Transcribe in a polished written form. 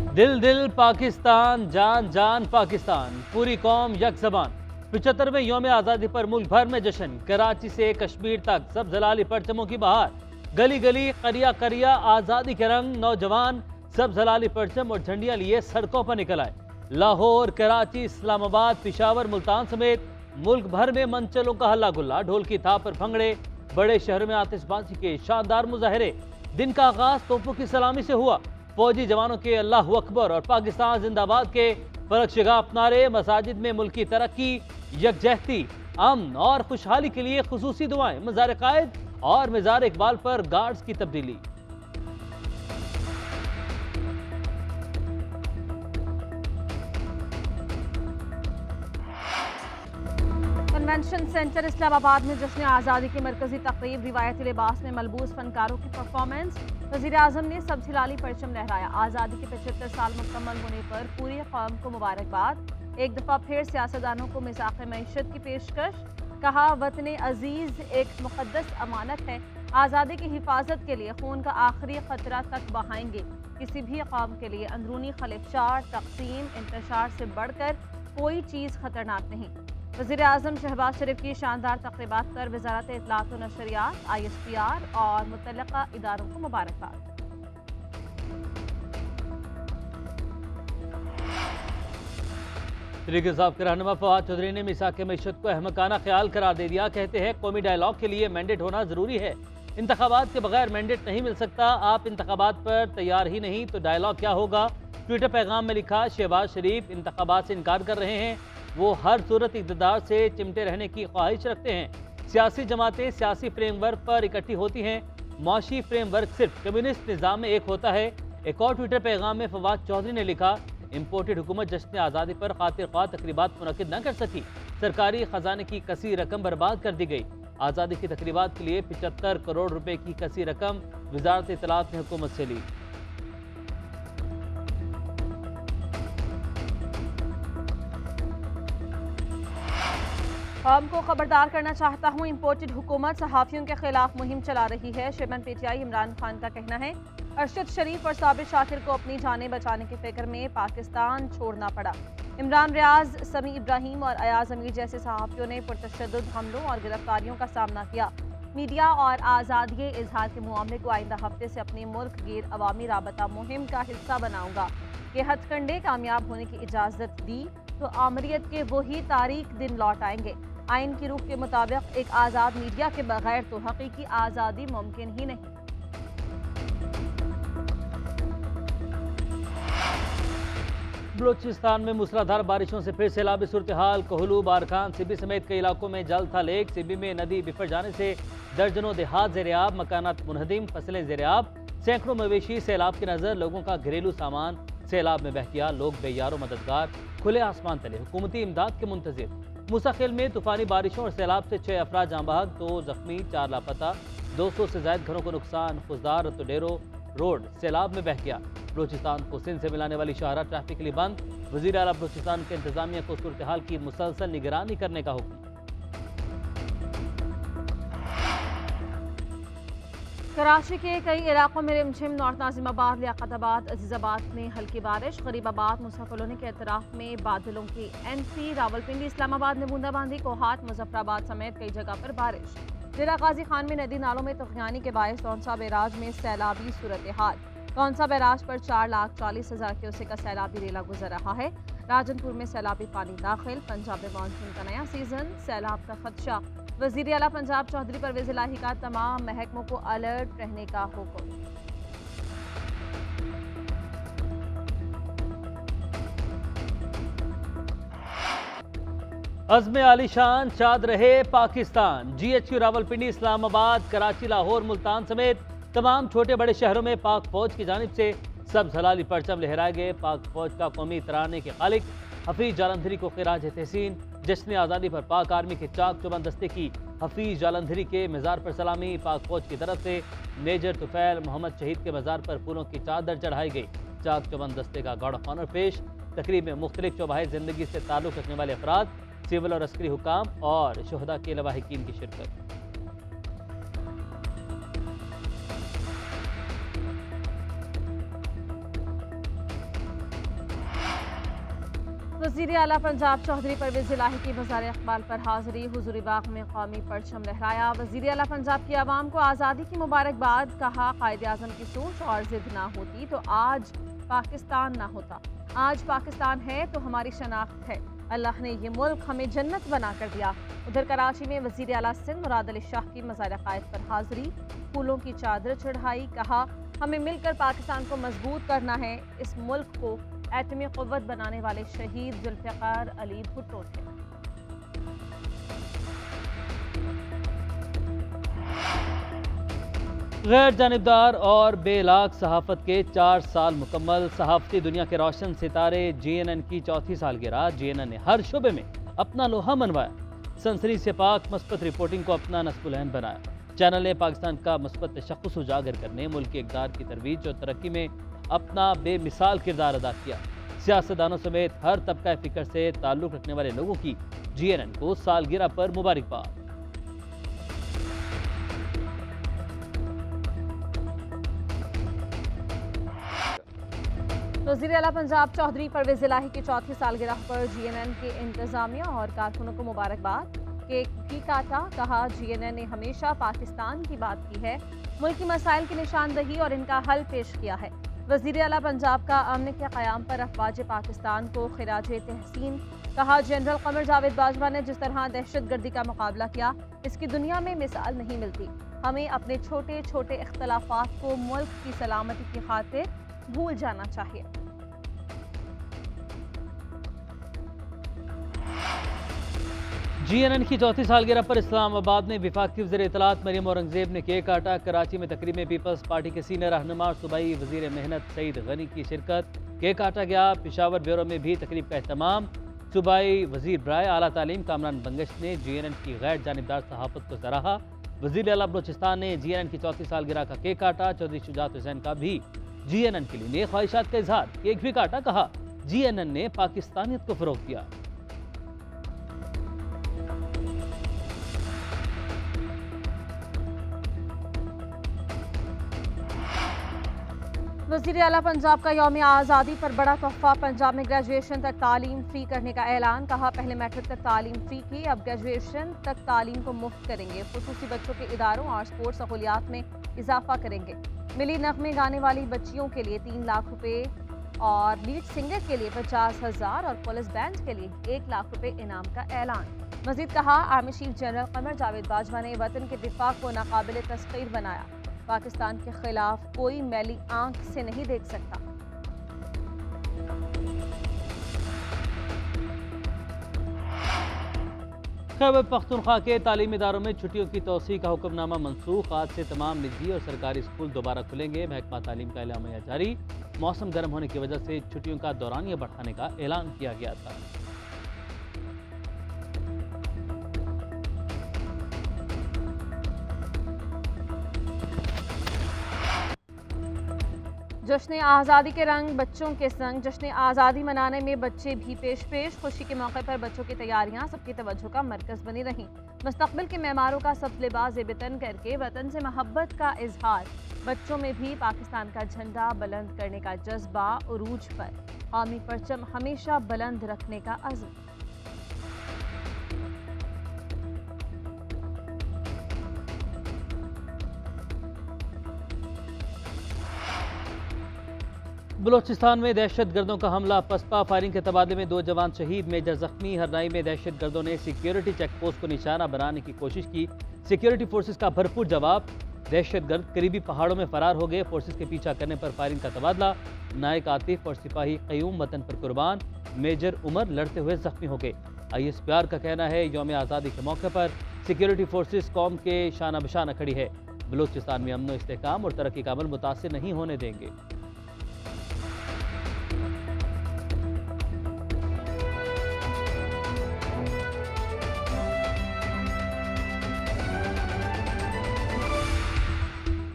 दिल दिल पाकिस्तान, जान जान पाकिस्तान, पूरी कौम यक ज़बान। 75वें यौम आज़ादी पर मुल्क भर में जश्न। कराची से कश्मीर तक सब जलाली परचमों की बहार। गली गली करिया करिया आज़ादी के रंग। नौजवान सब जलाली परचम और झंडियां लिए सड़कों पर निकल आए। लाहौर, कराची, इस्लामाबाद, पिशावर, मुल्तान समेत मुल्क भर में मंचलों का हल्ला गुल्ला। ढोल की थाप पर भंगड़े। बड़े शहरों में आतिशबाजी के शानदार मुजाहरे। दिन का आगाज तोपों की सलामी से हुआ। फौजी जवानों के अल्लाह अकबर और पाकिस्तान जिंदाबाद के फलक शिगाफ नारे। मसाजिद में मुल्की तरक्की, यकजहती, अमन और खुशहाली के लिए खुसूसी दुआएं। मज़ार कायद और मज़ार इकबाल पर गार्ड्स की तब्दीली। कन्वेंशन सेंटर इस्लामाबाद में जश्न आज़ादी की मरकजी तकरीब। रिवायती लिबास में मलबूस फनकारों की परफॉर्मेंस। वज़ीर आज़म ने सब हिलाली परचम लहराया। आज़ादी के 75 साल मुकम्मल होने पर पूरी कौम को मुबारकबाद। एक दफ़ा फिर सियासतदानों को मिज़ाक़ मईशत की पेशकश। कहा, वतन अजीज़ एक मुक़द्दस अमानत है। आज़ादी की हिफाजत के लिए खून का आखिरी ख़तरा तक बहाएंगे। किसी भी कौम के लिए अंदरूनी खलिफशार, तक़सीम, इंतशार से बढ़कर कोई चीज़ ख़तरनाक नहीं। वज़ीर आज़म शहबाज शरीफ की शानदार तक़रीबात पर वज़ारत इत्तलात व नशरियात, ISPR और मुतल्लिक़ा इदारों को मुबारकबाद। तहरीक इंसाफ के रहनुमा फवाद चौधरी ने मिसाक मईशत को अहमकाना ख्याल करार दे दिया। कहते हैं कौमी डायलॉग के लिए मैंडेट होना जरूरी है। इंतखाबात के बगैर मैंडेट नहीं मिल सकता। आप इंतखाबात पर तैयार ही नहीं तो डायलॉग क्या होगा। ट्विटर पैगाम में लिखा, शहबाज शरीफ इंतखाबात से इनकार कर रहे हैं। वो हर सूरत इक़्तिदार से चिमटे रहने की ख्वाहिश रखते हैं। सियासी जमातें सियासी फ्रेमवर्क पर इकट्ठी होती हैं। मुआशी फ्रेमवर्क सिर्फ कम्युनिस्ट निज़ाम में एक होता है। एक और ट्विटर पैगाम में फवाद चौधरी ने लिखा, इम्पोर्टेड हुकूमत जश्न आज़ादी पर खातिर ख्वाह तकरीबात मुनक्किद न कर सकी। सरकारी खजाने की कसी रकम बर्बाद कर दी गई। आज़ादी की तकरीबात के लिए 75 करोड़ रुपए की कसी रकम वज़ारत इत्तलात ने हुकूमत से ली। कौम को खबरदार करना चाहता हूँ, इम्पोर्टेड हुकूमत सहाफ़ियों के खिलाफ मुहिम चला रही है। चेयरमैन PTI इमरान खान का कहना है, अरशद शरीफ और साबिर शाकिर को अपनी जानें बचाने की फिक्र में पाकिस्तान छोड़ना पड़ा। इमरान रियाज, समी इब्राहिम और अयाज अमीर जैसे सहाफ़ियों ने पुरतशद्दुद हमलों और गिरफ्तारियों का सामना किया। मीडिया और आज़ादी इजहार के मामले को आइंदा हफ्ते से अपनी मुल्क गिर अवामी राबता मुहिम का हिस्सा बनाऊंगा। ये हथकंडे कामयाब होने की इजाज़त दी तो आमरीत के वही तारीख दिन लौट आएंगे। आइन की रूह के मुताबिक एक आज़ाद मीडिया के बगैर तो हकीकी आज़ादी मुमकिन ही नहीं। बलूचिस्तान में मूसलाधार बारिशों से फिर सैलाबी सूरत हाल। कोहलू, बारखान, सिबी समेत कई इलाकों में जल था लेक। सिबी में नदी बिफर जाने से दर्जनों देहात ज़ेर-ए-आब, मकानात मुनहदिम, फसलें ज़ेर-ए-आब। सैकड़ों मवेशी सैलाब की नज़र। लोगों का घरेलू सामान सैलाब में बह गया। लोग बेयारो मददगार खुले आसमान तले हुकूमती इमदाद के मुंतज़िर। मुसाखिल में तूफानी बारिशों और सैलाब से 6 अफराद जाँ बहक, 2 जख्मी, 4 लापता। 200 से ज्यादा घरों को नुकसान। खुजदार रतुडेरो रोड सैलाब में बह गया। बलूचिस्तान को सिंध से मिलाने वाली शाहरा ट्रैफिक के लिए बंद। वज़ीर आला बलूचिस्तान के इंतजामिया को सूरत हाल की मुसलसल निगरानी करने का हुक्म। कराची के कई इलाकों में रिमझिम। नॉर्थ नाजिमाबाद, लियाकताबाद, अजीजाबाद में हल्की बारिश। गरीबाबाद, मूसा कॉलोनी के अतराफ में बादलों की NC। रावलपिंडी, इस्लामाबाद में बूंदाबांदी। कोहाट, मुजफ्फराबाद समेत कई जगह पर बारिश। जिला गाजी खान में नदी नालों में तूफ़ानी के बायस तौनसा बैराज में सैलाबी सूरत हाल। तौनसा बैराज पर 4,40,000 क्यूसेक का सैलाबी रेला गुजर रहा है। राजनपुर में सैलाबी पानी दाखिल। पंजाब में मानसून का नया सीजन, सैलाब का खदशा। वज़ीर आला पंजाब चौधरी परवेज़ इलाही का तमाम महकमों को अलर्ट रहने का हुक्म। अज़्म आलीशान शाद रहे पाकिस्तान। GHQ रावलपिंडी, इस्लामाबाद, कराची, लाहौर, मुल्तान समेत तमाम छोटे बड़े शहरों में पाक फौज की जानिब से सब हलाली परचम लहराए गए। पाक फौज का कौमी तराने के खालिक हफीज जालंधरी को खिराज तहसीन। जश्न आज़ादी पर पाक आर्मी के चाक चौबंद दस्ते की हफीज जालंधरी के मज़ार पर सलामी। पाक फौज की तरफ से मेजर तुफैल मोहम्मद शहीद के मज़ार पर फूलों की चादर चढ़ाई गई। चाक चौबंद दस्ते का गार्ड ऑफ ऑनर पेश। तकरीब में मुख्तलिफ शोबाए ज़िंदगी से ताल्लुक़ रखने वाले अफराद, सिविल और अस्करी हुकाम और शुहदा के लवाहिकीन की शिरकत। वज़ीर आला पंजाब चौधरी परवेज़ इलाही की मज़ार इक़बाल पर हाज़िरी, हुज़ूरी बाग में कौमी परचम लहराया। वज़ीर आला पंजाब की आवाम को आज़ादी की मुबारकबाद, कहा कायदे आज़म की सोच और ज़िद ना होती तो आज पाकिस्तान ना होता। आज पाकिस्तान है तो हमारी शनाख्त है। अल्लाह ने ये मुल्क हमें जन्नत बना कर दिया। उधर कराची में वज़ीर आला सिंध मुराद अली शाह की मज़ार क़ायद पर हाज़िरी, फूलों की चादर चढ़ाई, कहा हमें मिलकर पाकिस्तान को मजबूत करना है। इस मुल्क को एटमी क़ुव्वत बनाने वाले शहीद जुल्फ़िकार अली भुट्टो थे। गैर जानिबदार और बेलाग सहाफ़त के 4 साल मुकम्मल। सहाफ़ती दुनिया के रोशन सितारे GNN की चौथी सालगिरह। GNN ने हर शुबे में अपना लोहा मनवाया। सनसनी से पाक मस्बत रिपोर्टिंग को अपना नस्बुलहन बनाया। चैनल ने पाकिस्तान का मस्बत तशख़्ख़ुस उजागर करने, मुल्क की इक़दार की तरवीज और तरक्की में अपना बेमिसाल किरदार अदा किया। सियासतदानों समेत हर तबका फ़िक्र से ताल्लुक़ रखने वाले लोगों की GNN को सालगिरह पर मुबारकबाद। वज़ीर आला पंजाब चौधरी परवेज़ इलाही की चौथी सालगिरह पर GNN के इंतज़ामिया और कारकुनों को मुबारकबाद। केक भी काटा, कहा GNN ने हमेशा पाकिस्तान की बात की है, मुल्क की मसाइल की निशानदही और इनका हल पेश किया है। वज़ीर आला पंजाब का अमन के क़याम पर अफ़वाज पाकिस्तान को खिराज तहसीन, कहा जनरल क़मर जावेद बाजवा ने जिस तरह दहशतगर्दी का मुकाबला किया, इसकी दुनिया में मिसाल नहीं मिलती। हमें अपने छोटे छोटे इख्तलाफात को मुल्क की सलामती की खातिर भूल जाना चाहिए। GNN की चौथी सालगिरह पर इस्लामाबाद में वफाकी वज़ीर इत्तलात मरियम औरंगज़ेब ने केक काटा। कराची में तकरीब में पीपल्स पार्टी के सीनियर रहनुमा और सूबाई वज़ीर मेहनत सईद गनी की शिरकत। केक काटा गया। पेशावर ब्यूरो में भी तकरीब का एहतमाम। सूबाई वज़ीर बराए आला तालीम कामरान बंगश ने GNN की गैर जानिबदार सहाफ़त को सराहा। वज़ीर आला बलोचिस्तान ने GNN की चौथी सालगिरह का केक काटा। चौधरी शुजात हुसैन का भी GNN के लिए नेक ख्वाहिशात का इजहार। केक भी काटा, कहा GNN ने पाकिस्तानियत को फ़रोग़ दिया। वज़ीर आला पंजाब का यौम आज़ादी पर बड़ा तोहफ़ा। पंजाब में ग्रेजुएशन तक तालीम फ्री करने का ऐलान, कहा पहले मैट्रिक तक तालीम फ्री की, अब ग्रेजुएशन तक तालीम को मुफ्त करेंगे। खुसूसी बच्चों के इदारों और स्पोर्ट्स सहूलियात में इजाफा करेंगे। मिली नगमे गाने वाली बच्चियों के लिए 3 लाख रुपए और लीड सिंगर के लिए 50,000 और पुलिस बैंड के लिए 1 लाख रुपए इनाम का ऐलान। मजीद कहा आर्मी चीफ जनरल क़मर जावेद बाजवा ने वतन के दिफा को नाकाबिल तस्खीर बनाया। पाकिस्तान के खिलाफ कोई मैली आंख से नहीं देख सकता। खैबर पख्तूनख्वा के तालीमी इदारों में छुट्टियों की तौसीह का हुक्मनामा मनसूख। आज से तमाम निजी और सरकारी स्कूल दोबारा खुलेंगे। महकमा तालीम का एलामिया जारी। मौसम गर्म होने की वजह से छुट्टियों का दौरानिया बढ़ाने का ऐलान किया गया था। जश्न आज़ादी के रंग बच्चों के संग। जश्न आज़ादी मनाने में बच्चे भी पेश खुशी के मौके पर बच्चों की तैयारियां सबकी तवज्जो का मरकज़ बनी रहीं। मुस्तक़बिल के मेहमानों का सब लिबास बेतन करके वतन से मोहब्बत का इजहार। बच्चों में भी पाकिस्तान का झंडा बुलंद करने का जज्बा उरूज पर। कौमी परचम हमेशा बुलंद रखने का अज़्म। बलोचिस्तान में दहशत गर्दों का हमला। पसपा फायरिंग के तबादले में 2 जवान शहीद, मेजर जख्मी। हरनाई में दहशत गर्दों ने सिक्योरिटी चेक पोस्ट को निशाना बनाने की कोशिश की। सिक्योरिटी फोर्सेस का भरपूर जवाब। दहशत गर्द करीबी पहाड़ों में फरार हो गए। फोर्सेस के पीछा करने पर फायरिंग का तबादला। नायक आतिफ और सिपाही क़यूम वतन पर कुर्बान। मेजर उमर लड़ते हुए जख्मी हो गए। ISPR का कहना है यौम आज़ादी के मौके पर सिक्योरिटी फोर्सेस कौम के शाना बशाना खड़ी है। बलोचिस्तान में अमन व इस्तेहकाम और तरक्की का अमल मुतासिर नहीं होने देंगे।